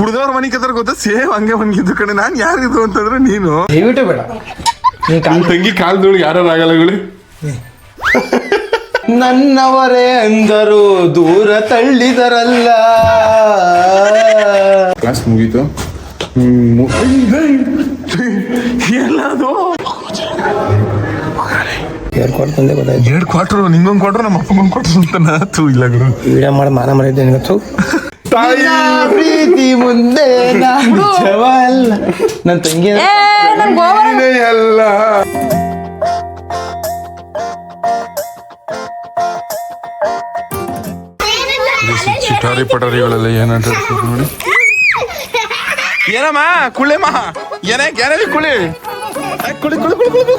ಕುಡ್ದವ್ರ ಮನೆ ಕತ್ರ ಗೊತ್ತಾ ಸೇಮ್ ಹಂಗೆ ಮನ್ಗಿದ್ದು ಕಡೆ ನಾನ್ ಯಾರಿದು ಅಂತಂದ್ರೆ ನೀನು ದಯವಿಟ್ಟು ಬೇಡ. ನನ್ ತಂಗಿ ಕಾಲ್ದೊಳಗೆ ಯಾರು ಆಗಲ್ಲಗಳು ನನ್ನವರೇ ಅಂದರು ದೂರ ತಳ್ಳಿದರಲ್ಲ. ಕ್ಲಾಸ್ ಮುಗೀತು. ಎಲ್ಲದು 2 ಕ್ವಾರ್ಟರ್ ತಂದೆ ಗೊತ್ತಾಯ್ತು. 2 ಕ್ವಾರ್ಟರ್ ನಿಂಗೊಂದು ಕ್ವಾರ್ಟರ್ ನಮ್ಮ ಅಪ್ಪಗೊಂದು ಕ್ವಾರ್ಟರ್ ಅಂತ ತೂ ಇಲ್ಲ ಗುರು. ವಿಡಿಯೋ ಮಾಡಿ ಮಾನ ಮರಿದ್ದೆ ನಿನಗೆ. ಪ್ರೀತಿ ಮುಂದೆ ನಿಜವಲ್ಲ. ನನ್ನ ತಂಗಿ ಎಲ್ಲ ಚಿಟಾರಿ ಪಟಾರಿಗಳೆಲ್ಲ ಏನಾಟ ನೋಡಿ. ಏನಮ್ಮ ಕುಳಿಮ್ಮ ಏನೇ ಗ್ಯಾರವಿ ಕುಳಿ ಕುಳಿ ಕುಳಿ ಕುಳಿ ಕುಳಿ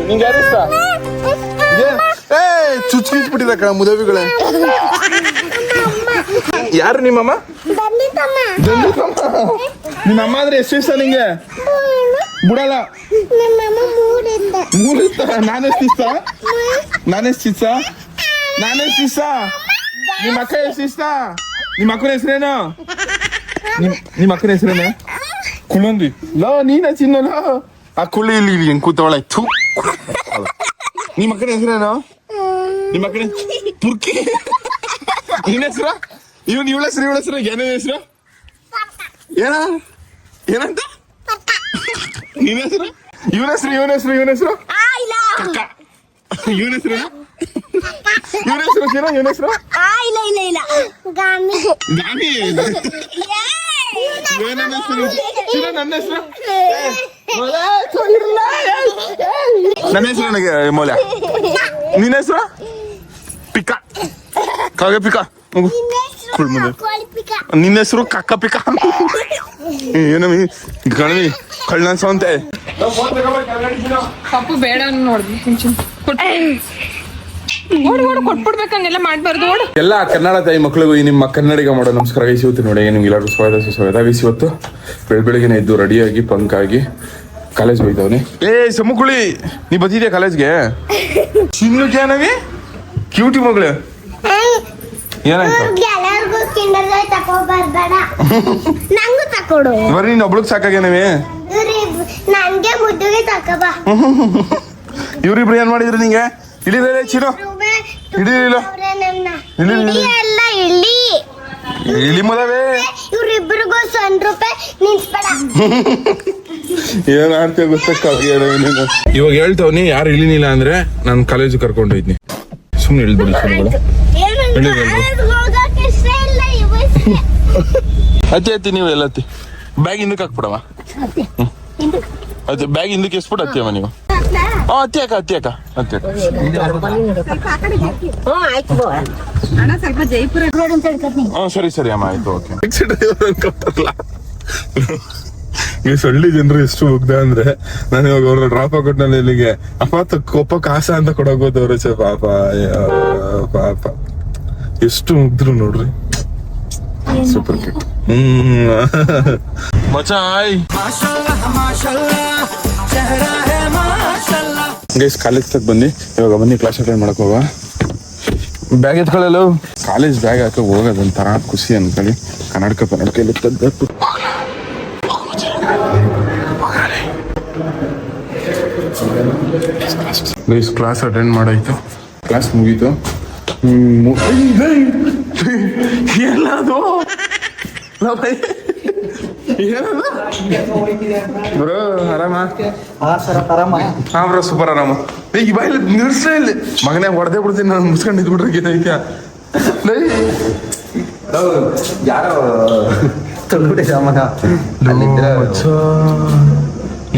ನಿಂಗೆ ಯಾರು ಇಷ್ಟ? ಚುಚ್ಚಿಟ್ಬಿಟ್ಟಿದ ಮುದವಿಗಳೇ. ಯಾರು ನಿಮ್ಮಮ್ಮ? ನಿಮ್ಮಮ್ಮ ಅಂದ್ರೆ ಎಷ್ಟು ಇಷ್ಟ ನಿಂಗೆ? ಬಿಡಲ್ಲ. ಮೂರಿತ್ತ ನಾನೆಷ್ಟು ಇಷ್ಟ? ನಾನೆಷ್ಟು ಇಷ್ಟ? ನಾನೆಷ್ಟು ಇಷ್ಟ? ನಿಮ್ಮ ಅಕ್ಕ ಎಷ್ಟು ಇಷ್ಟ? ನಿಮ್ಮ ಅಕ್ಕನ ಹೆಸರೇನು? ನಿಮ್ಮ ಅಕ್ಕನ ಹೆಸರೇನು? ಕುಳಂದಿ ಲೋ ನೀನ ಚಿನ್ನ ಆ ಕುಳ್ಳಿ ಇಲ್ಲಿ ಹೆಂಗ್ ಕೂತವಳಾಯ್ತು. ನಿಮ್ಮ ಅಕ್ಕನ ಹೆಸರೇನು? ನಿಮ್ಮ ಅಕ್ಕನ ತುರ್ಕಿ. ನಿನ್ನ ಹೆಸರು? ಇವಳ ಹೆಸರು ಏನೇನ ಹೆಸರು? ಏನಂತ ನಿನ್ನ ಹೆಸರು? ಇವನ ಹೆಸರು ಇವನ ಹೆಸರು ಇವನ ಹೆಸರು ಕಕ್ಕ. ಇವನ ಹೆಸರು ಇವನ ಹೆಸರು ಸೀನಾ ಇವನ ಹೆಸರು ಗಾಮಿ. ನನ್ನ ಹೆಸರು ಸೀನಾ. ನನ್ನ ಹೆಸರು ನನ್ನ ಹೆಸರು ನನಗೆ ಮೌಲ್ಯ. ನಿನ್ನ ಹೆಸರು ಪಿಕ ಕಾಗೆ ಪಿಕ. ನಿನ್ನ ಹೆಸರು ಕಕ್ಕ ಪಿಕ. ಏನೋ ಕಣವಿ ಕಳ್ಳ ಅನ್ಸಂತೆ. ಪಾಪು ಬೇಡ ನೋಡ್ರಿ ಕೊಟ್ಬಿಡ್ಬೇಕಂಗೆಲ್ಲ ಮಾಡ್ಬಾರ್ದು. ಎಲ್ಲ ಕನ್ನಡ ತಾಯಿ ಮಕ್ಕಳಿಗೂ ಈ ನಿಮ್ಮ ಕನ್ನಡಿಗ ಮಾಡೋ ನಮಸ್ಕಾರ. ಗೈಸ್ ಇವತ್ತು ನೋಡಿ ನಿಮ್ಗೆ ಎಲ್ಲರೂ ಸ್ವಾಗತ ಸುಸ್ವಾಗತ. ಗೈಸ್ ಇವತ್ತು ಬೆಳಗ್ಗೆನೆ ಎದ್ದು ರೆಡಿಯಾಗಿ ಪಂಕ್ ಆಗಿ ಕಾಲೇಜ್ ಹೋಯ್ತವನಿ. ಸಮುಕುಳಿ ನೀ ಬಂದಿದ್ಯಾ ಕಾಲೇಜ್ಗೆ? ಚಿನ್ನಕ್ಕೆ ಏನವಿ ಕ್ಯೂಟಿ ಮಗಳು ಏನಾಯ್ತು? ಬರೀ ನೀನ್ ಒಬ್ಳಗ್ ಸಾಕಾಗೇನವಿ? ಇವ್ರಿಬ್ರು ಏನ್ ಮಾಡಿದ್ರು ನಿಂಗೆ? ಇಳಿದ ಚಿನ್ನು ಇಳಿಲಿಲ್ಲ. ಇಳಿ ಮದವೇ ಇವ್ರಿಬ್ರಿಗೂ ಏನ್ ಆಡ್ತೀಯ ಗೊತ್ತ. ಇವಾಗ ಹೇಳ್ತಾವ್ನಿ ಯಾರು ಇಳಿನಿಲ್ಲ ಅಂದ್ರೆ ನಾನ್ ಕಾಲೇಜ್ ಕರ್ಕೊಂಡೋಯ್ತೀನಿ. ಸುಮ್ನೆ ಇಳಿದ್ಬಿಡಿ ಅತಿ ಅತ್ತಿ ನೀವು ಎಲ್ಲತ್ತಿ ಬ್ಯಾಗ್ ಹಿಂದಕ್ಕೆ ಹಾಕ್ಬಿಡವ. ಅದೇ ಬ್ಯಾಗ್ ಹಿಂದಕ್ಕೆ ಎಸ್ಬಿಟ್ಟು ಹತ್ತಿಯಮ್ಮ ನೀವು. ಅತ್ತಿ ಅಕ್ಕ ಅತ್ತಿ ಅಕ್ಕ ಅತ್ತಿ ಅಕ್ಕ. ಸರಿ ಸರಿ ಅಮ್ಮ ಆಯ್ತು. ಓಕೆ. ಸೊಳ್ಳಿ ಜನರು ಎಷ್ಟು ಹೋಗ್ದ ಅಂದ್ರೆ ನಾನು ಇವಾಗ ಅವ್ರ ಡ್ರಾಪ್ ಹಾಕೊಟ್ನಲ್ಲಿ ಇಲ್ಲಿಗೆ ಅಪ್ಪ ಕೊಪ್ಪ ಕಾಸ ಅಂತ ಕೊಡೋಗೋದವ್ರೆ. ಪಾಪ ಪಾಪ ಎಷ್ಟು ಮುಗ್ದ್ರು ನೋಡ್ರಿ. ಸೂಪರ್ ಕಿಟ್. ಮಚಾಯ್ ಗೈಸ್ ಕಾಲೇಜ್ ತಗ ಬನ್ನಿ. ಇವಾಗ ಬನ್ನಿ ಕ್ಲಾಸ್ ಅಟೆಂಡ್ ಮಾಡಕ್ ಹೋಗ. ಬ್ಯಾಗ್ ಎತ್ಕೊಳ್ಳಲ್ಲ. ಕಾಲೇಜ್ ಬ್ಯಾಗ್ ಹಾಕ ಹೋಗೋದಂತರ ಖುಷಿ ಅನ್ಕೊಳ್ಳಿ. ಕನ್ನಡಕ ಇಲ್ಲಿ ತೆಗ್ದು ಗೈಸ್ ಕ್ಲಾಸ್ ಅಟೆಂಡ್ ಮಾಡಾಯ್ತು. ಕ್ಲಾಸ್ ಮುಗೀತು. ಎಲ್ಲದು ಬ್ರೋ ಆರಾಮ? ಹಾ ಬ್ರೋ ಸೂಪರ್ ಆರಾಮ. ಈಗ ಬಾಯಲ್ಲಿ ನಿಲ್ಸೇ ಇಲ್ಲ ಮಗನೇ ಹೊಡೆದೇ ಬಿಡ್ತೀನಿ ನಾನು. ಮುಸ್ಕೊಂಡು ಇದ್ಬಿಟ್ರೆ ಯಾರೋ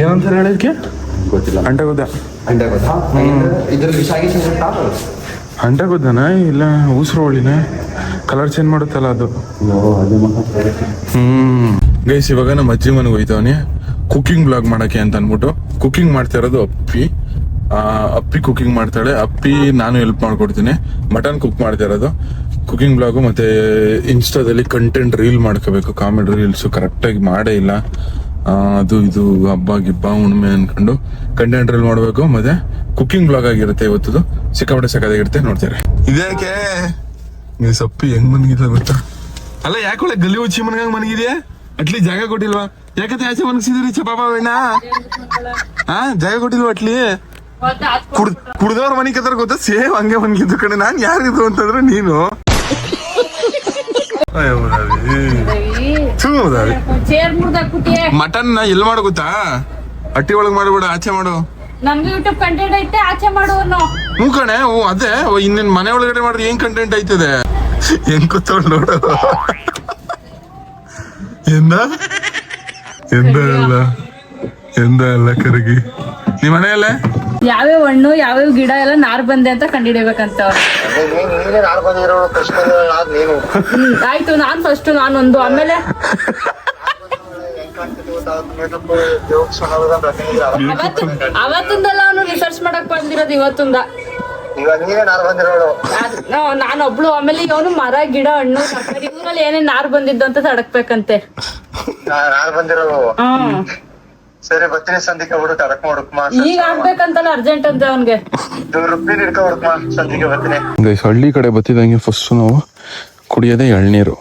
ಏನಂತಾರೆ ಹೇಳಕ್ಕೆ ಗೊತ್ತಿಲ್ಲ. ಅಂಟ ಗೊತ್ತಾ? ಅಂಟ ಗೊತ್ತಾನ ಇಲ್ಲ ಉಸಿರು ಹೊಳಿನ ಕಲರ್ ಚೇಂಜ್ ಮಾಡುತ್ತಲ್ಲ ಅದು. ಗೈಸ್ ಇವಾಗ ನಮ್ಮ ಅಜ್ಜಿ ಮನೆಗೆ ಹೋಯ್ತವನಿ ಕುಕಿಂಗ್ ಬ್ಲಾಗ್ ಮಾಡಕ್ಕೆ ಅಂತ ಅನ್ಬಿಟ್ಟು. ಕುಕಿಂಗ್ ಮಾಡ್ತಾ ಇರೋದು ಅಪ್ಪಿ ಕುಕಿಂಗ್ ಮಾಡ್ತಾಳೆ. ಅಪ್ಪಿ ನಾನು ಹೆಲ್ಪ್ ಮಾಡ್ಕೊಡ್ತೀನಿ. ಮಟನ್ ಕುಕ್ ಮಾಡ್ತಾ ಇರೋದು ಕುಕಿಂಗ್ ಬ್ಲಾಗು. ಮತ್ತೆ ಇನ್ಸ್ಟಾದಲ್ಲಿ ಕಂಟೆಂಟ್ ರೀಲ್ ಮಾಡ್ಕೋಬೇಕು. ಕಾಮಿಡಿ ರೀಲ್ಸ್ ಕರೆಕ್ಟಾಗಿ ಮಾಡೇ ಇಲ್ಲ. ಅದು ಇದು ಹಬ್ಬ ಗಿಬ್ಬ ಹುಣ್ಮೆ ಅನ್ಕೊಂಡು ಕಂಟೆಂಟ್ ರೀಲ್ ಮಾಡ್ಬೇಕು. ಮತ್ತೆ ಕುಕಿಂಗ್ ಬ್ಲಾಗ್ ಆಗಿರುತ್ತೆ ಇವತ್ತು. ಸಿಕ್ಕಾಪಟ್ಟೆ ಸಕ್ಕದಾಗಿರುತ್ತೆ. ನೋಡ್ತಾರೆ. ಇದೇಕೆ ನೀ ಸಪ್ಪಿ ಹೆಂಗ್ ಮನ್ಗಿದ ಗೊತ್ತಾ? ಅಲ್ಲ ಯಾಕೊಳೆ ಗಲಿ ಉಚ್ಚಿ ಮನ್ಗಂಗ್ ಮನ್ಗಿದ್ಯಾ? ಅಟ್ಲಿ ಜಾಗ ಕೊಟ್ಟಿಲ್ವಾ? ಯಾಕಂತ ಆಚೆ ಮನ್ಗಿಸಿದ್ರಿ ಚಪಾಪಣ್ಣ? ಹಾ ಜಾಗ ಕೊಟ್ಟಿಲ್ವಾ ಅಟ್ಲಿ? ಕುಡ್ದವ್ರ ಮನಿ ಕತ್ರ ಗೊತ್ತಾ? ಸೇಮ್ ಹಂಗೆ ಮನ್ಗಿದ್ದು ಕಡೆ. ನಾನ್ ಯಾರಿದ್ರು ಅಂತಂದ್ರೆ ನೀನು ಮಟನ್ ಎಲ್ಲಿ ಮಾಡೋ ಗೊತ್ತಾ? ಅಟ್ಟಿ ಒಳಗ್ ಮಾಡ್ಬೇಡ, ಆಚೆ ಮಾಡು. ನಮ್ಗೆ ಯೂಟ್ಯೂಬ್ ಕಂಟೆಂಟ್ ಐತೆ, ಆಚೆ ಮಾಡುವನು. ಹ್ಞೂ ಕಣೆ, ಅದೇ ಇನ್ನೇನ್ ಮನೆ ಒಳಗಡೆ ಮಾಡಿದ್ರೆ ಏನ್ ಕಂಟೆಂಟ್ ಐತದೆ? ಹೆಂಗ್ ಕೂತ್ಕೊಂಡು ನೋಡು. ಎಂದ ಅಲ್ಲ ಕರಗಿ. ನಿಮ್ ಮನೆಯಲ್ಲೇ ಯಾವ್ಯಾವ ಹಣ್ಣು ಯಾವ್ಯಾವ ಗಿಡ ಎಲ್ಲ ನಾರ್ ಬಂದೆ ಅಂತ ಕಂಡಿಡಿಬೇಕಂತ. ಆಯ್ತು, ನಾನ್ ಫಸ್ಟ್ ನಾನೊಂದು, ಆಮೇಲೆ ಅವತ್ತಿಂದಲ್ಲ ಅವನು ರಿಸರ್ಚ್ ಮಾಡಕ್ ಬಂದಿರೋದು, ಇವತ್ತಿಂದ ನಾನು ಒಬ್ಳು. ಆಮೇಲೆ ಅವನು ಮರ ಗಿಡ ಹಣ್ಣು ತರಕಾರಿ ಊರಲ್ಲಿ ಏನೇನ್ ನಾರ್ ಬಂದಿದ್ದು ಅಂತ ತಡಕ್ಬೇಕಂತೆ. ಸರಿ ಬರ್ತೀನಿ ಸಂಧಿಕ ಹುಡುಕ ಅಡಕ್ ಹುಡುಕ್ಮಾ. ಈಗ ಆಗ್ಬೇಕಂತಲ್ಲ ಅರ್ಜೆಂಟ್ ಅಂತ ಅವನ್ಗೆ. ರೂಪಾಯಿ ಹಿಡ್ಕ ಹುಡುಕ್ಮಾ, ಸಂಧಿಕ ಬರ್ತೀನಿ. ಹಳ್ಳಿ ಕಡೆ ಬತ್ತಿದಂಗೆ ಫಸ್ಟ್ ನಾವು ಕುಡಿಯೋದೇ ಎಳ್ನೀರು.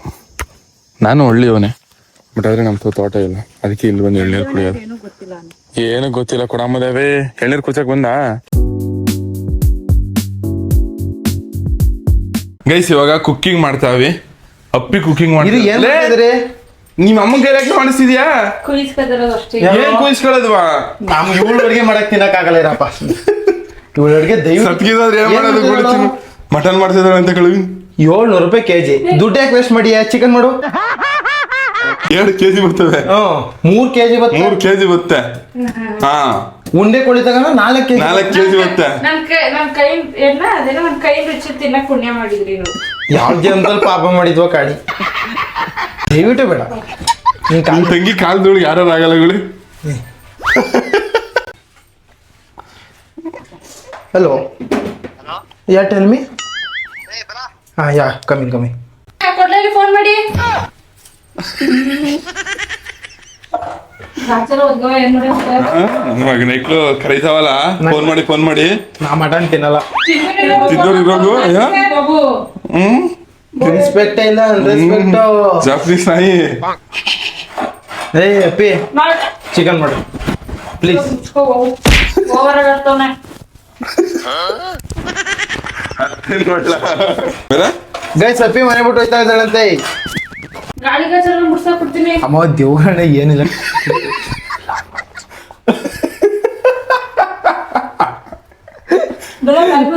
ನಾನು ಹಳ್ಳಿಯವನೇ, ಬಟ್ ಆದ್ರೆ ನಮ್ ತೋಟ ಇಲ್ಲ, ಅದಕ್ಕೆ ಇಲ್ಲಿ ಬಂದು ಎಳ್ನೀರು ಕುಡಿಯೋದು. ಏನು ಗೊತ್ತಿಲ್ಲ ಕೊಡಮ್ಮದೇವೆ. ಎಳ್ನೀರು ಕುಚಕ್ ಬಂದ ಗೈಸ್. ಇವಾಗ ಕುಕ್ಕಿಂಗ್ ಮಾಡ್ತಾವಿ. ಅಪ್ಪಿ ಕುಕ್ಕಿಂಗ್ ಮಾಡ್ತಾರೆ. ನಿಮ್ಮ ಅಮ್ಮನ ಕೈಲಾಕ ಮಾಡಿಸ್ತಿದ್ಯಾ? ಏನ್ ಕುಯಿಸ್ಕೊಳ್ಳೋದ್ವಾ? ನಮ್ 7 ಅಡಿಗೆ ಮಾಡಕ್ ತಿನ್ನಕ್ಕಾಗಲ್ಲ ಇರಪ್ಪ. 7 ಅಡಿಗೆ ಸತ್ಗಿದಾದ್ರೆ ಏನ್ ಮಾಡೋದು? ಮಟನ್ ಮಾಡ್ತಿದಾರ ಅಂತ ಕಳುವಿ. 700 ರೂಪಾಯಿ ಕೆಜಿ. ದುಡ್ಡು ಯಾಕೆ ವೇಸ್ಟ್ ಮಾಡಿ? ಚಿಕನ್ ಮಾಡು. 2 ಕೆಜಿ ಬರ್ತದೆ. 3 ಕೆಜಿ ಬರ್ತದೆ. 3 ಕೆಜಿ ಬರುತ್ತೆ. ಹಾ, ಉಂಡೆ ಕೋಳಿ ತಗೊಂಡು 4 ಕೆಜಿ. 4 ಕೆಜಿ ಬರುತ್ತೆ. ನನ್ ಕೈ ಅದೇನೋ ನನ್ ಕೈ ರುಚಿ ತಿನ್ನಕ್ ಪುಣ್ಯ ಮಾಡಿದ್ರಿ ನೀವು. ಯಾವ ಜನ್ಮದಲ್ಲಿ ಪಾಪ ಮಾಡಿದ್ವ ಕಾಡಿ. ದಯವಿಟ್ಟು ಬೇಡ. ನಿನ್ ತಂಗಿ ಕಾಲ್ದೊಳಗೆ ಯಾರು ಆಗಲ್ಲಗಳು. ಹಲೋ, ಯಾ ಟೆಲ್ ಮಿ. ಹಾ, ಯಾ ಕಮಿಂಗ್. ಕೊಡ್ಲಲ್ಲಿ ಫೋನ್ ಮಾಡಿ. ನೈಕ್ಳು ಕರೀತಾವಲ್ಲ, ಫೋನ್ ಮಾಡಿ. ನಾ ಮಟನ್ ತಿನ್ನಲ್ಲ. ತಿನ್ನೋರು ಇರೋದು ರೆಸ್ಪೆಕ್ಟ್ ಇಲ್ಲ, ರೆಸ್ಪೆಕ್ಟ್. ಜಾಪನೀಸ್ ನಾಯಿ. ಅಪ್ಪಿ ಚಿಕನ್ ಮಾಡು ಪ್ಲೀಸ್. ಗೈಸ್, ಅಪ್ಪಿ ಮನೆ ಬಿಟ್ಟು ಹೋಯ್ತಾ ಇದ್ದಾಳಂತೆ. ಅಮ್ಮ ದೇವ್ರಣ್ಣ ಏನಿಲ್ಲ.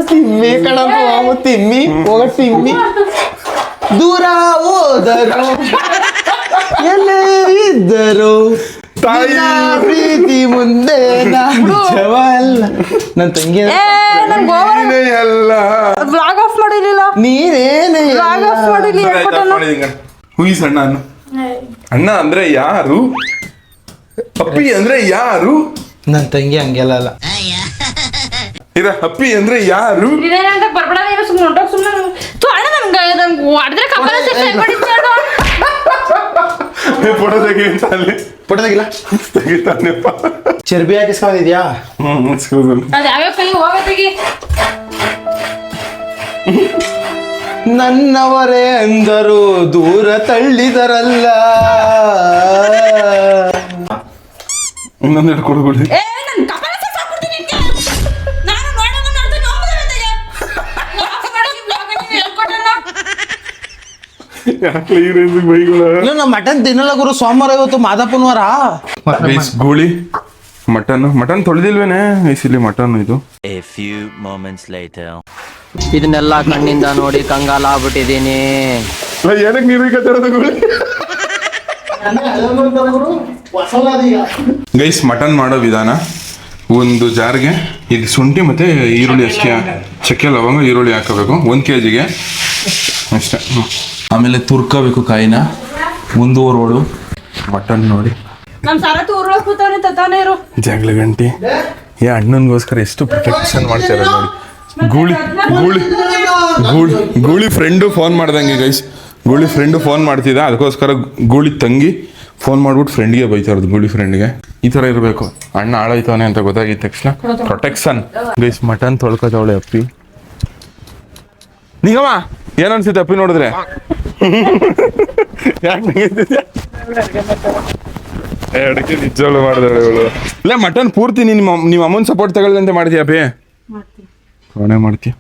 ತಿಮ್ಮಿ ಕಣಪ್ಪ, ತಿಮ್ಮಿ ಹೋಗ ತಿಮ್ಮಿ. ದೂರ ಹೋದರು ಎಲ್ಲೇ ಇದ್ದರು ಪ್ರೀತಿ ಮುಂದೆ ನಿಜವಲ್ಲ. ನನ್ ತಂಗಿ ಬ್ಲಾಗ್ ಆಫ್ ಮಾಡಿರ್ಲಿಲ್ಲ. ನೀನೇನೇ ಹುಯಿಸ್ ಅಣ್ಣ ಅಂದ್ರೆ ಯಾರು? ಅಪ್ಪಿ ಅಂದ್ರೆ ಯಾರು? ನನ್ ತಂಗಿ ಹಂಗೆಲ್ಲ ಅಲ್ಲ. ಅಪ್ಪಿ ಅಂದ್ರೆ ಯಾರು? ಬರ್ಬೇಡ, ಸುಮ್ಮನೆ ಹೊಂಟೋಗ್ ಸುಮ್ಮನೆ. ಹೊಡೆದ್ರೆ ಪುಟದಾಗಿಲ್ಲ ಚರ್ಬಿ ಹಾಕಿಸ್ಕೊಂಡಿದ್ಯಾ? ಯಾವ್ಯಾವ ಕೈ ಹೋಗತ್ತೀಗಿ. ನನ್ನವರೇ ಅಂದರು ದೂರ ತಳ್ಳಿದರಲ್ಲ. ಇನ್ನೊಂದೆರಡು ಕೊಡುಗಳು. ನಮ್ಮ ಮಟನ್ ತಿನ್ನಲ್ಲ ಗುರು. ಸೋಮವಾರ ಇವತ್ತು ಮಾದಾಪುನವಾರ. ಗೋಳಿ ಮಟನ್ ತೊಳೆದಿಲ್ವೇನೆ ಇಲ್ಲಿ ಮಟನ್ ಇದು. ಇದನ್ನೆಲ್ಲ ಕಣ್ಣಿಂದ ನೋಡಿ ಕಂಗಾಲ ಆಗ್ಬಿಟ್ಟಿದೀನಿ. ಏನಕ್ಕೆ ನೀರು ಗೋಳಿ? ಗೈಸ್, ಮಟನ್ ಮಾಡೋ ವಿಧಾನ. ಒಂದು ಜಾರ್ಗೆ ಇದು ಶುಂಠಿ ಮತ್ತೆ ಈರುಳ್ಳಿ ಅಷ್ಟೇ, ಚಕ್ಕೆ ಲವಂಗ ಈರುಳ್ಳಿ ಹಾಕೋಬೇಕು 1 kgಗೆ ಅಷ್ಟೇ. ಆಮೇಲೆ ತುರ್ಕೋಬೇಕು ಕಾಯಿನ. 1 ರೋಡು ಮಟನ್ ನೋಡಿ. ಜಗಳ ಗಂಟಿ ಅಣ್ಣನ್ಗೋಸ್ಕರ ಎಷ್ಟು ಪ್ರೊಟೆಕ್ಷನ್ ಮಾಡ್ತಾರೆ ನೋಡಿ. ಗೂಳಿ ಫ್ರೆಂಡು ಫೋನ್ ಮಾಡ್ದಂಗೆ ಗೈಸ್. ಗೂಳಿ ಫ್ರೆಂಡು ಫೋನ್ ಮಾಡ್ತಿದ್ದ, ಅದಕ್ಕೋಸ್ಕರ ಗೂಳಿ ತಂಗಿ ಫೋನ್ ಮಾಡ್ಬಿಟ್ಟು ಫ್ರೆಂಡ್ಗೆ ಬೈತಾ ಇರೋದು. ಗೂಳಿ ಫ್ರೆಂಡ್ಗೆ ಈ ತರ ಇರಬೇಕು. ಅಣ್ಣ ಆಳೋಯ್ತವನೆ ಅಂತ ಗೊತ್ತಾಗಿದ ತಕ್ಷಣ ಪ್ರೊಟೆಕ್ಷನ್. ಗೈಸ್, ಮಟನ್ ತೊಳ್ಕೊತಾವಳೆ ಅಪ್ಪಿ. ನಿಗಮ್ಮ ಏನ್ ಅನ್ಸುತ್ತೆ ಅಪ್ಪಿ ನೋಡಿದ್ರೆ? ಯಾಕೆ ಅಡಿಕೆ ನಿಜವಳು ಮಾಡಿದಳು ಇವಳು. ಇಲ್ಲ ಮಟನ್ ಪೂರ್ತಿ ನಿಮ್ಮ ಅಮ್ಮನ ಸಪೋರ್ಟ್ ತಗೊಳ್ದಂತೆ ಮಾಡ್ತೀಯ ಅಪ್ಪಿ? ಅವನೇ ಮಾಡ್ತೀಯ?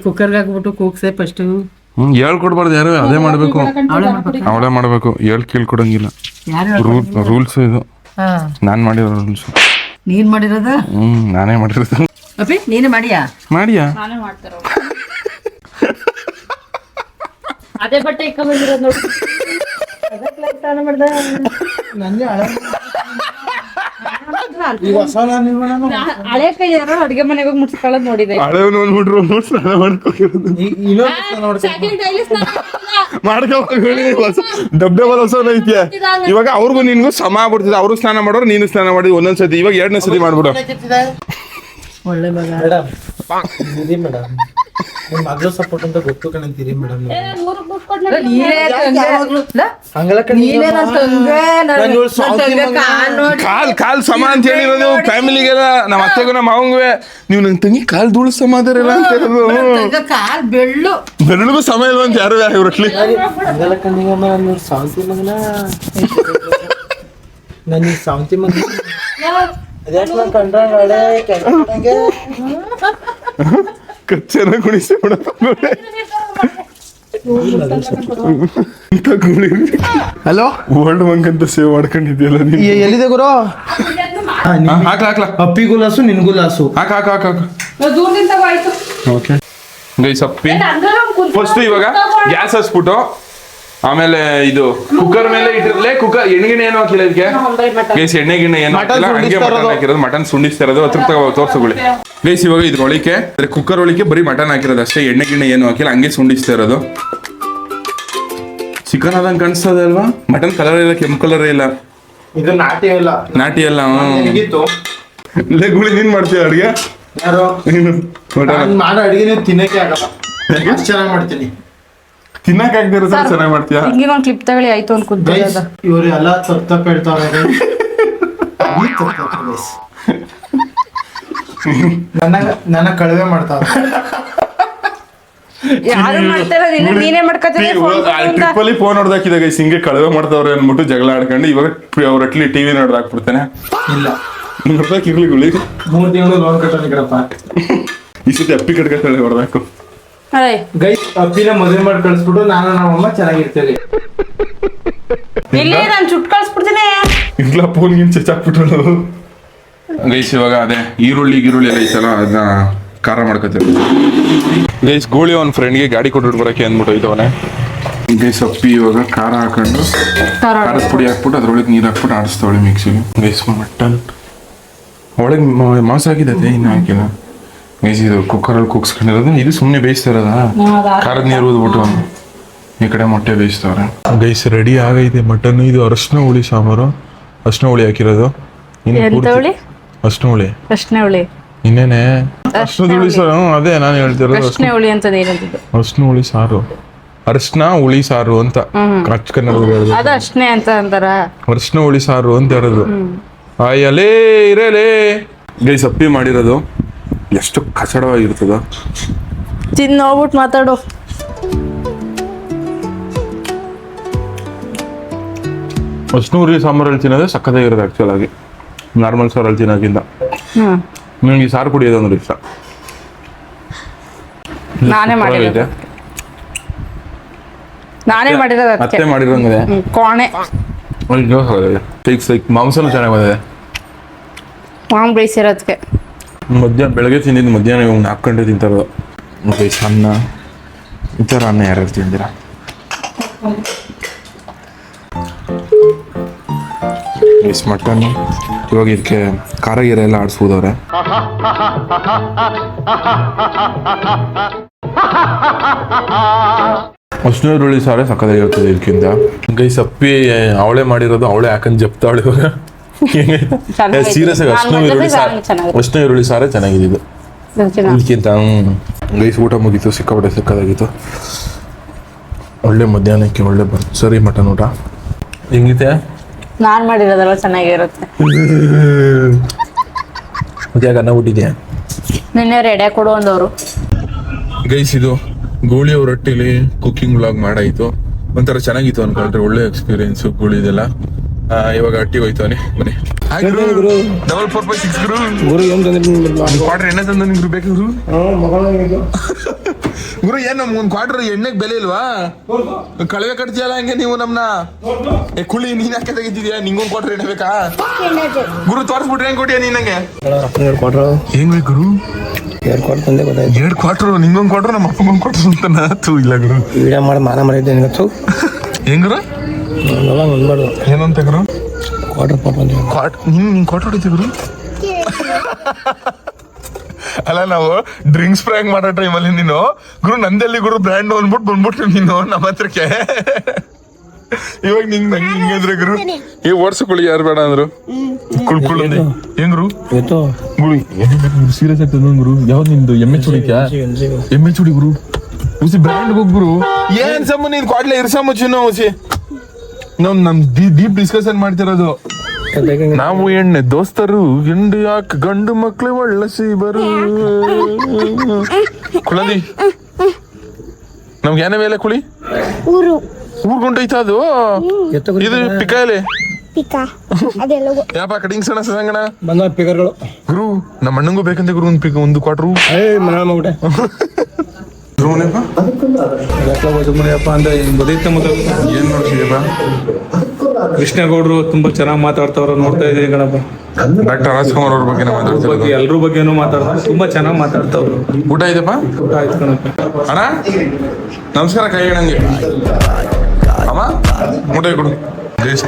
ಕುಕ್ಕರ್ಗೆ ಹಾಕ್ಬಿಟ್ಟು ಕೂಗ್ಸೆ ಫಸ್ಟ್. ಹೇಳ್ಕೊಡ್ಬಾರ್ದು ಯಾರು, ಅದೇ ಮಾಡ್ಬೇಕು, ಅವಳೇ ಮಾಡ್ಬೇಕು. ಕೇಳ್ಕೊಡಂಗಿಲ್ಲ, ರೂಲ್ಸ್ ಇದು. ನಾನ್ ಮಾಡಿರೋ ರೂಲ್ಸ್. ನೀನ್ ಮಾಡಿರೋದ? ನಾನೇ ಮಾಡಿರೋದು. ಅಪ್ಪಿ ನೀನು ಮಾಡಿಯಾ? ನಾನೇ ಮಾಡ್ತಾರ ಅದೇ ಬಟ್ಟೆ ಇಕ್ಕ ಬಂದಿರೋದು ನೋಡಿ. ಹಳೆ ಕೈ ಯಾರೋ ಅಡ್ಗೆ ಮನೆಗೆ ಹೋಗಿ ಮುಟ್ಸ್ಕೊಳ್ಳೋದು ನೋಡಿದೆ. ಡಬ್ಬೆ ಹೊಸ ಐತಿಯ ಇವಾಗ. ಅವ್ರಿಗೂ ನಿನ್ಗೂ ಸಮ ಆಗ್ಬಿಡ್ತಿದೆ. ಅವ್ರು ಸ್ನಾನ ಮಾಡೋರು, ನೀನು ಸ್ನಾನ ಮಾಡಿ ಒಂದೊಂದ್ಸತಿ. ಇವಾಗ 2ನೇ ಸತಿ ಮಾಡ್ಬಿಡು. ಒಳ್ಳೆ ಮಗ ಮೇಡಮ್. ಮಗಳು ಸಪೋರ್ಟ್ ಅಂತ ಗೊತ್ತು ಕಣಂತೀರಿ ಮೇಡಮ್. ಕಾಲ್ ಸಮ ಅಂತ ಹೇಳಿರೋದು ಫ್ಯಾಮಿಲಿಗೆಲ್ಲ. ನಮ್ಮ ಅತ್ತೆಗೂ ನಮ್ಮ ಮಾವಂಗೂ ನೀವು ನನ್ ತಂಗಿ ಕಾಲ್ ಧೂಳು ಸಮ ಅದರಲ್ಲ ಅಂತ ಹೇಳೋದು. ಬೆರಳಿಗೂ ಸಮ ಇಲ್ವ ಅಂತ ಯಾರು ಇವ್ರಟ್ಲಿ. ಸಾವಂತಿ ಮಗನ ನನ್ನ ಸಾವಂತಿ ಮಗ ಕಚ್ಚನ ಕುಣಿಸಿ ಹಲೋ ವರ್ಲ್ಡ್ ಬಂಕ್ ಅಂತ ಸೇವ್ ಮಾಡ್ಕೊಂಡಿದ್ಯಲ್ಲ ನೀನು. ಎಲ್ಲಿದೆ ಗುರು? ಹಾಕ್ಲಾ ಅಪ್ಪಿಗೂ ಲಾಸು ನಿನ್ಗೂ ಲಾಸು. ಹಾಕ ಓಕೆ ಗೈಸ್. ಅಪ್ಪಿ ಫಸ್ಟ್ ಇವಾಗ ಗ್ಯಾಸ್ ಹಚ್ಬಿಟ್ಟು ಆಮೇಲೆ ಇದು ಕುಕ್ಕರ್ ಮೇಲೆ ಇಟ್ಟಿರ್ಲೆ. ಕುಕ್ಕರ್ ಎಣ್ಣೆ ಏನು ಹಾಕಿಲ್ಲ ಇದಕ್ಕೆ ಗೈಸ್. ಎಣ್ಣೆ ಗಿಣ್ಣೆ ಏನು ಹಾಕಿಲ್ಲ, ಹಂಗೆ ಮಟನ್ ಹಾಕಿರೋದು. ಮಟನ್ ಸುಂಡಿಸ್ತಾ ಇರೋದು. ಹತ್ರ ತೋರ್ಸಗೊಳ್ಳಿ ಗೈಸ್. ಇವಾಗ ಇದ್ರ ಒಳಿಕೆ ಕುಕ್ಕರ್ ಒಳಿಕೆ ಬರೀ ಮಟನ್ ಹಾಕಿರೋದು ಅಷ್ಟೇ. ಎಣ್ಣೆ ಗಿಣ್ಣೆ ಏನು ಹಾಕಿಲ್ಲ, ಹಂಗೆ ಸುಂಡಿಸ್ತಾ ಇರೋದು. ಚಿಕನ್ ಆದಂಗೆ ಕಾಣಿಸ್ತದೆ ಅಲ್ವಾ? ಮಟನ್ ಕಲರ್ ಇಲ್ಲ, ಕೆಂಪು ಕಲರ್ ಇಲ್ಲ. ಇದು ನಾಟಿ ಅಲ್ಲ. ಗುಳಿ ನೀನ್ ಮಾಡ್ತೀಯ ಅಡ್ಗೆ? ಮಾಡೋ ಅಡಿಗೆ ತಿನ್ನಕ್ಕೆ ಆಗಲ್ಲ. ಚೆನ್ನಾಗಿ ಮಾಡ್ತೀನಿ. ತಿನ್ನಕ್ ಆಗ್ದಿರೋ ಚೆನ್ನಾಗಿ ಮಾಡ್ತೀಯ. ಹಿಂಗಿಗೊಂದು ಕ್ಲಿಪ್ ತಗೊಳ್ಳಿ ಆಯ್ತು ಅನ್ಕೊಂತ. ಇವ್ರು ಎಲ್ಲ ತಪ್ಪ ಹೇಳ್ತಾವ್ರೆ. ನನ್ನ ಕಳವೆ ಮಾಡ್ತಾವ್ರೆ. ಯಾರು ಮಾಡ್ತಾರ? ನೀನೇ ಮಾಡ್ಕೊತೀನಿ. ಟ್ರಿಪ್ ಅಲ್ಲಿ ಫೋನ್ ಹೊಡೆದಾಕಿದ ಗೈಸ್. ಹಿಂಗೆ ಕಳವೆ ಮಾಡ್ತಾವ್ರೆ ಅನ್ಬಿಟ್ಟು ಜಗಳ ಆಡ್ಕೊಂಡು ಇವಾಗ ಅವ್ರ ಅಟ್ಲಿ ಟಿವಿ ನೋಡ್ದಾಕ್ಬಿಡ್ತಾನೆ. ಇಲ್ಲ ನೋಡ್ದಾಕಿರ್ಲಿ ಗುಳಿ. 3 ತಿಂಗಳು ಲೋನ್ ಕಟ್ಟೋಣ ಕಡಪ್ಪ. ಈ ಸತಿ ಅಪ್ಪಿ ಕಟ್ಕೊತಾಳೆ ಹೊಡೆದಾಕು. ಗೈಸ್ ಅಪ್ಪಿನ ಮದುವೆ ಮಾಡಿ ಕಳಿಸ್ಬಿಟ್ಟು ನಾನು ನಮ್ಮಮ್ಮ ಚೆನ್ನಾಗಿರ್ತೇವೆ. ಇಲ್ಲಿ ನಾನು ಚುಟ್ ಕಳ್ಸ್ಬಿಡ್ತೀನಿ. ಇಲ್ಲ ಫೋನ್ಗಿನ್ ಚಚ್ಚಾಕ್ಬಿಟ್ಟಳು ಗೈಸ್. ಇವಾಗ ಅದೇ ಈರುಳ್ಳಿ ಎಲ್ಲ ಐತಲ್ಲ ಅದನ್ನ ಖಾರ ಮಾಡ್ಕೊತೀವಿ ಗೈಸ್. ಗೋಳಿ ಅವ್ನ ಫ್ರೆಂಡ್ಗೆ ಗಾಡಿ ಕೊಟ್ಬಿಟ್ಟು ಬರೋಕೆ ಅಂದ್ಬಿಟ್ಟು ಹೋಯ್ತವನೆ ಗೈಸ್. ಅಪ್ಪಿ ಇವಾಗ ಖಾರ ಹಾಕೊಂಡು ಖಾರದ ಪುಡಿ ಹಾಕ್ಬಿಟ್ಟು ಅದ್ರೊಳಗೆ ನೀರು ಹಾಕ್ಬಿಟ್ಟು ಆಡಿಸ್ತಾವಳೆ ಮಿಕ್ಸಿಗೆ ಗೈಸ್. ಮಟನ್ ಒಳಗೆ ಮಾಂಸ ಹಾಕಿದೆ, ಇನ್ನು ಹಾಕಿಲ್ಲ ಗೈಸ್. ಇದು ಕುಕ್ಕರಲ್ಲಿ ಕುಗ್ಸ್ಕೊಂಡಿರೋದು. ಇದು ಸುಮ್ಮನೆ ಬೇಯಿಸ್ತಾ ಇರೋದ? ಖಾರದ ನೀರು ಊದ್ಬಿಟ್ಟು ಈ ಕಡೆ ಮೊಟ್ಟೆ ಬೇಯಿಸ್ತವ್ರೆ ಗೈಸ್. ರೆಡಿ ಆಗೈತೆ ಮಟನ್. ಇದು ಅರಶಿನ ಹುಳಿ ಸಾಂಬಾರು. ಅರಶಿನ ಹುಳಿ ಹಾಕಿರೋದು. ಅರಶಿನ ಹುಳಿ ಇನ್ನೇನೆ ಅರಶಿನ ಹುಳಿ ಸಾರು. ಅದೇ ನಾನು ಹೇಳ್ತಿರೋದು ಅರಶಿನ ಹುಳಿ ಅಂತ. ಅರಶಿನ ಹುಳಿ ಸಾರು, ಅರಶಿನ ಹುಳಿ ಸಾರು ಅಂತ ಅಚ್ಚ ಕನ್ನಡದಲ್ಲಿ ಹೇಳೋದು. ಅರಶಿನ ಹುಳಿ ಸಾರು ಅಂತ ಹೇಳೋದು. ಅಯ್ಯಲೇ ಇರಲೇ ಗೈಸ್. ಅಪ್ಪಿ ಮಾಡಿರೋದು ಎಷ್ಟು ಕಚಡವಾಗಿರ್ತದ. ತಿಂದು ನೋಡ್ಬಿಟ್ಟು ಮಾತಾಡು. ಅರಶಿನ ಹುಳಿ ಸಾಂಬಾರಲ್ಲಿ ತಿನ್ನೋದೇ ಸಕ್ಕತ್ತಾಗಿರೋದು ಆಕ್ಚುಲ್ ಆಗಿ. ನಾರ್ಮಲ್ ಸಾರಲ್ಲಿ ತಿನ್ನೋಕ್ಕಿಂತ ನನಗೆ ಸಾರು ಕುಡಿಯೋದು ಅಂದ್ರೆ ಇಷ್ಟ. ನಾನೇ ಮಾಡಿರೋದು ಅತ್ತೆ ಮಾಡಿರೋಂಗಿದೆ. ಕೋಣೆ ಮಾಂಸನೂ ಚೆನ್ನಾಗಿ ಬಂದಿದೆ. ಬೇಯಿಸಿರೋದಕ್ಕೆ ಮಧ್ಯಾಹ್ನ ಬೆಳಗ್ಗೆ ತಿಂದಿದ್ದು ಮಧ್ಯಾಹ್ನ ಇವಾಗ 4 ಗಂಟೆ ತಿಂತಾರದು. ಅನ್ನ ಈ ಥರ ಅನ್ನ ಯಾರ್ಯಾರು ತಿಂದಿರ? ಮಟನ್ ಇವಾಗ ಇದಕ್ಕೆ ಖಾರ ಗೀರ ಎಲ್ಲ ಆಡಿಸ್ಬೋದವ್ರೆ. ಅರ್ಶಿನ ಈರುಳ್ಳಿ ಸಾರೇ ಸಕ್ಕತ್ತಾಗಿರ್ತದೆ ಇದಕ್ಕಿಂತ ಗೈಸ್. ಅಪ್ಪಿ ಅವಳೆ ಮಾಡಿರೋದು ಅವಳೆ ಹಾಕೊಂಡು ಜಪ್ತಾವಳೆ ಇವಾಗ. ಸೀರಿಯಸ್ ಆಗಿ ಅರ್ಶಿನ ಈರುಳ್ಳಿ ಸಾರೇ ಚೆನ್ನಾಗಿದೆ ಇದಕ್ಕಿಂತ. ಗೈಸ್ ಊಟ ಮುಗೀತು, ಸಿಕ್ಕಾಪಟ್ಟೆ ಸಿಕ್ಕದಾಗಿತ್ತು. ಒಳ್ಳೆ ಮಧ್ಯಾಹ್ನಕ್ಕೆ ಒಳ್ಳೆ ಸರಿ ಮಟನ್ ಊಟ. ಹೆಂಗಿದೆ? ನಾನ್ ಮಾಡಿರೋದಲ್ಲ ಚೆನ್ನಾಗಿರುತ್ತೆ. ಅನ್ನ ಬಿಟ್ಟಿದ್ಯಾ? ನಿನ್ನೆ ರೆಡಿ ಕೊಡು ಅಂದವರು ಗೈಸ್. ಇದು ಗೋಳಿ ಅವ್ರ ರೊಟ್ಟಿಲಿ ಕುಕಿಂಗ್ ವ್ಲಾಗ್ ಮಾಡಾಯ್ತು. ಒಂಥರ ಚೆನ್ನಾಗಿತ್ತು ಅನ್ಕೊಳ್ರಿ, ಒಳ್ಳೆ ಎಕ್ಸ್ಪೀರಿಯನ್ಸ್ ಗೋಳಿದೆಲ್ಲ. ಇವಾಗ ಅಟ್ಟಿ ಹೋಯ್ತವನಿ ಬನ್ನಿ. ಡಬಲ್ 4/6 ಗುರು. ಗುರು ಏನ್ ಕ್ವಾರ್ಟರ್ ಎಣ್ಣೆ ತಂದ ನಿಮ್ಗೆ ಬೇಕು ಗುರು? ಗುರು ಏನ್ ನಮ್ಗೆ ಒಂದ್ ಕ್ವಾರ್ಟರ್ ಎಣ್ಣೆಗೆ ಬೆಲೆ ಇಲ್ವಾ? ಕಳವೆ ಕಟ್ತೀಯಲ್ಲ ಹಂಗೆ ನೀವು ನಮ್ನ. ಕುಳಿ ನೀನ್ ಯಾಕೆ ತೆಗಿತಿದ್ಯಾ? ನಿಂಗೊಂದ್ ಕ್ವಾರ್ಟರ್ ಎಣ್ಣೆ ಬೇಕಾ ಗುರು? ತೋರಿಸ್ಬಿಟ್ರೆ ಹೆಂಗ್ ಕೊಟ್ಟಿಯ ನೀನ್ ನಂಗೆ? ಹೆಂಗ್ ಬೇಕು ಗುರು? 2 ಕ್ವಾರ್ಟರ್ ತಂದೆ ಗೊತ್ತಾಯ್ತು. 2 ಕ್ವಾರ್ಟರ್ ನಿಂಗೊಂದ್ ಕ್ವಾರ್ಟರ್ ನಮ್ಮ ಅಪ್ಪಗೊಂದ್ ಕ್ವಾರ್ಟರ್ ಅಂತನ. ಇಲ್ಲ ಗುರು, ವಿಡಿಯೋ ಮಾಡಿ ಮಾನ ಮಾಡಿದ್ದೆ ನಿನಗೆ. ಹೆಂಗ್ ಗುರು? ಅನ್ಬಾರ್ದು. ಏನಂತ ಗುರು? ಕ್ವಾರ್ಟರ್ ನಿನ್ ಕ್ವಾರ್ಟರ್ ಹೊಡಿತಿ ಗುರು? ಅಲ್ಲ ನಾವು ಡ್ರಿಂಕ್ಸ್ ಪ್ರ್ಯಾಂಕ್ ಮಾಡೋ ಟೈಮಲ್ಲಿ ನೀನು ಗುರು ನಂದಲ್ಲಿ ಗುರು ಬ್ರ್ಯಾಂಡ್ ಅಂದ್ಬಿಟ್ಟು ಬಂದ್ಬಿಟ್ಟು ನೀನು ನಮ್ಮ ಹತ್ರಕ್ಕೆ. ಇವಾಗ ನಿಂಗ್ ನಂಗೆ ಹಿಂಗಂದ್ರೆ ಗುರು ಈ ಓಡ್ಸ್ಕೊಳ್ಳಿ ಯಾರು ಬೇಡ ಅಂದ್ರು ಕುಳ್ಕೊಳ್ಳಿ. ಏನ್ ಗುರು? ಗುರು ಸೀರಿಯಸ್ ಆಗ್ತದ ಗುರು. ಯಾವ್ದು ನಿಂದು ಎಮ್ಮೆ ಚುಡಿಕ್ಯಾ? ಎಮ್ಮೆ ಚುಡಿ ಗುರು. ಉಸಿ ಬ್ರ್ಯಾಂಡ್ ಹೋಗ್ ಗುರು. ಏನ್ ಸಮ ನೀನ್ ಕ್ವಾಡ್ಲೆ ಇರ್ಸಮ್ಮ ಚಿನ್ನ ಉಸಿ. ನಾವು ನಮ್ ಡೀಪ್ ಡಿಸ್ಕಷನ್ ಮಾಡ್ತಿರೋದು. ನಾವು ಎಣ್ಣೆ ದೋಸ್ತರು ಗಂಡು ಯಾಕೆ ಗಂಡು ಮಕ್ಳು ಒಳ್ಳಸಿ ಬರು ಕುಳದಿ. ನಮ್ಗೆ ಏನ ಮೇಲೆ ಕುಳಿ ಊರ್ಗುಂಟೈತ ಅದು. ಇದು ಪಿಕಾಯಲೆ ಯಾಪ ಕಟಿಂಗ್ ಸಣ್ಣ ಸಂಗಣ ಬಂದ ಪಿಗರ್ಗಳು ಗುರು. ನಮ್ಮ ಅಣ್ಣಂಗೂ ಬೇಕಂತೆ ಗುರು ಒಂದು ಕ್ವಾರ್ಟರ್. ಏನ್ ನೋಡ್ತಿದ್ಯಪ್ಪ? ಕೃಷ್ಣೇಗೌಡರು ತುಂಬಾ ಚೆನ್ನಾಗಿ ಮಾತಾಡ್ತಾವ್ರ, ನೋಡ್ತಾ ಇದೀನಿ ಗಣಪ. ಡಾಕ್ಟರ್ ರಾಜ್ಕುಮಾರ್ ಅವ್ರ ಬಗ್ಗೆ ಮಾತಾಡ್ತಾರೆ, ಎಲ್ರ ಬಗ್ಗೆನೂ ಮಾತಾಡ್ತಾರೆ, ತುಂಬಾ ಚೆನ್ನಾಗಿ ಮಾತಾಡ್ತಾವ್ರು. ಊಟ ಇದೆಪ್ಪ? ಊಟ ಆಯ್ತು ಕಣಪ್ಪ. ಅಣ್ಣ ನಮಸ್ಕಾರ. ಕೈ ಹೇಳಂಗೆ ಅಮ್ಮ ಊಟ ಕೊಡು.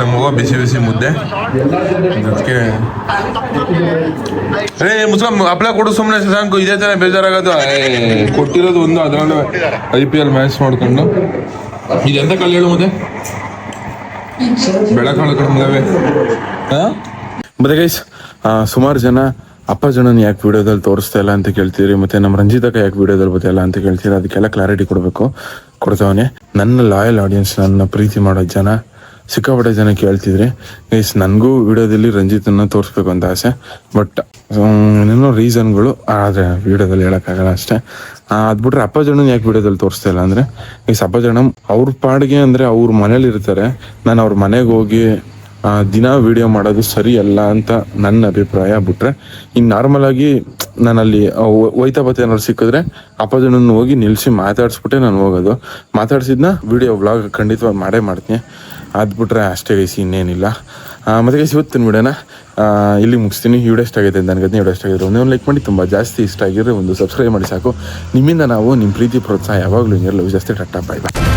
ನಮ್ಮವ್ವ ಬಿಸಿ ಬಿಸಿ ಮುದ್ದೆ ಅದಕ್ಕೆ ಮುಸ್ಲಿಂ ಹಪ್ಳ ಕೊಡು ಸುಮ್ಮನೆ ಸಾಕು. ಇದೇ ತರ ಬೇಜಾರಾಗೋದು. ಕೊಟ್ಟಿರೋದು ಒಂದು ಅದರಲ್ಲೂ IPL ಮ್ಯಾಚ್ ನೋಡ್ಕೊಂಡು. ಇದೆಂತ ಕಳ್ಳಿ ಹೇಳು ಮುದ್ದೆ? ಬೆಳಕಾಳು ಕಣ್ಮಗವೇ. ಮತ್ತೆ ಗೈಸ್ ಸುಮಾರು ಜನ ಅಪ್ಪಾಜನನ್ ಯಾಕೆ ವಿಡಿಯೋದಲ್ಲಿ ತೋರಿಸ್ತಾ ಇಲ್ಲ ಅಂತ ಕೇಳ್ತೀರಿ, ಮತ್ತೆ ನಮ್ಮ ರಂಜಿತಕ್ಕ ಯಾಕೆ ವಿಡಿಯೋದಲ್ಲಿ ಬರ್ತಾಯಿಲ್ಲ ಅಂತ ಕೇಳ್ತೀರಿ. ಅದಕ್ಕೆಲ್ಲ ಕ್ಲಾರಿಟಿ ಕೊಡ್ತಾವನೆ. ನನ್ನ ಲಾಯಲ್ ಆಡಿಯನ್ಸ್, ನನ್ನ ಪ್ರೀತಿ ಮಾಡೋ ಜನ ಸಿಕ್ಕಾಪಟ್ಟೆ ಜನ ಕೇಳ್ತಿದ್ರಿ ಗೈಸ್. ನನಗೂ ವಿಡಿಯೋದಲ್ಲಿ ರಂಜಿತನ್ನ ತೋರಿಸ್ಬೇಕು ಅಂತ ಆಸೆ, ಬಟ್ ಏನೇನೋ ರೀಸನ್ಗಳು ಆದರೆ ವಿಡಿಯೋದಲ್ಲಿ ಹೇಳೋಕ್ಕಾಗಲ್ಲ ಅಷ್ಟೇ. ಅದ್ಬಿಟ್ರೆ ಅಪ್ಪಾಜಣ್ಣನ ಯಾಕೆ ವಿಡಿಯೋದಲ್ಲಿ ತೋರಿಸ್ತಾ ಇಲ್ಲ ಅಂದರೆ ಗೈಸ್, ಅಪ್ಪಾಜಣ್ಣ ಅವ್ರ ಪಾಡಿಗೆ ಅಂದರೆ ಅವ್ರ ಮನೇಲಿ ಇರ್ತಾರೆ. ನಾನು ಅವ್ರ ಮನೆಗೆ ಹೋಗಿ ದಿನ ವಿಡಿಯೋ ಮಾಡೋದು ಸರಿ ಅಲ್ಲ ಅಂತ ನನ್ನ ಅಭಿಪ್ರಾಯ. ಬಿಟ್ರೆ ಇನ್ನು ನಾರ್ಮಲ್ ಆಗಿ ನಾನಲ್ಲಿ ಹೋಯ್ತಾ ಬತ್ತೆ ಏನಾದ್ರು ಸಿಕ್ಕಿದ್ರೆ ಅಪ್ಪಾಜಣ್ಣನ ಹೋಗಿ ನಿಲ್ಲಿಸಿ ಮಾತಾಡ್ಸ್ಬಿಟ್ಟೆ ನಾನು ಹೋಗೋದು. ಮಾತಾಡ್ಸಿದ್ನ ವಿಡಿಯೋ ವ್ಲಾಗ್ ಖಂಡಿತವಾಗಿ ಮಾಡೇ ಮಾಡ್ತೀನಿ. ಅದ್ಬಿಟ್ರೆ ಅಷ್ಟೇ ಗೈಸಿ, ಇನ್ನೇನಿಲ್ಲ. ಮತ್ತೆ ಗೈಸ್ ಇವತ್ತಿನ ವಿಡಿಯೋನ ಇಲ್ಲಿ ಮುಗಿಸ್ತೀನಿ. ವಿಡಿಯೋ ಇಷ್ಟ ಆಗೈತೆ ಅಂತ ನನಗೆ ವಿಡಿಯೋ ಇಷ್ಟ ಆಗಿದ್ರೆ ಒಂದು ಲೈಕ್ ಮಾಡಿ, ತುಂಬ ಜಾಸ್ತಿ ಇಷ್ಟ ಆಗಿದ್ರೆ ಒಂದು ಸಬ್ಸ್ಕ್ರೈಬ್ ಮಾಡಿ ಸಾಕು. ನಿಮ್ಮಿಂದ ನಾವು ನಿಮ್ಮ ಪ್ರೀತಿ ಪ್ರೋತ್ಸಾಹ ಯಾವಾಗಲೂ ಹಿಂಗಿರಲ್ಲ. ಜಾಸ್ತಿ ಟಾಟಾ, ಬಾಯ್ ಬಾಯ್.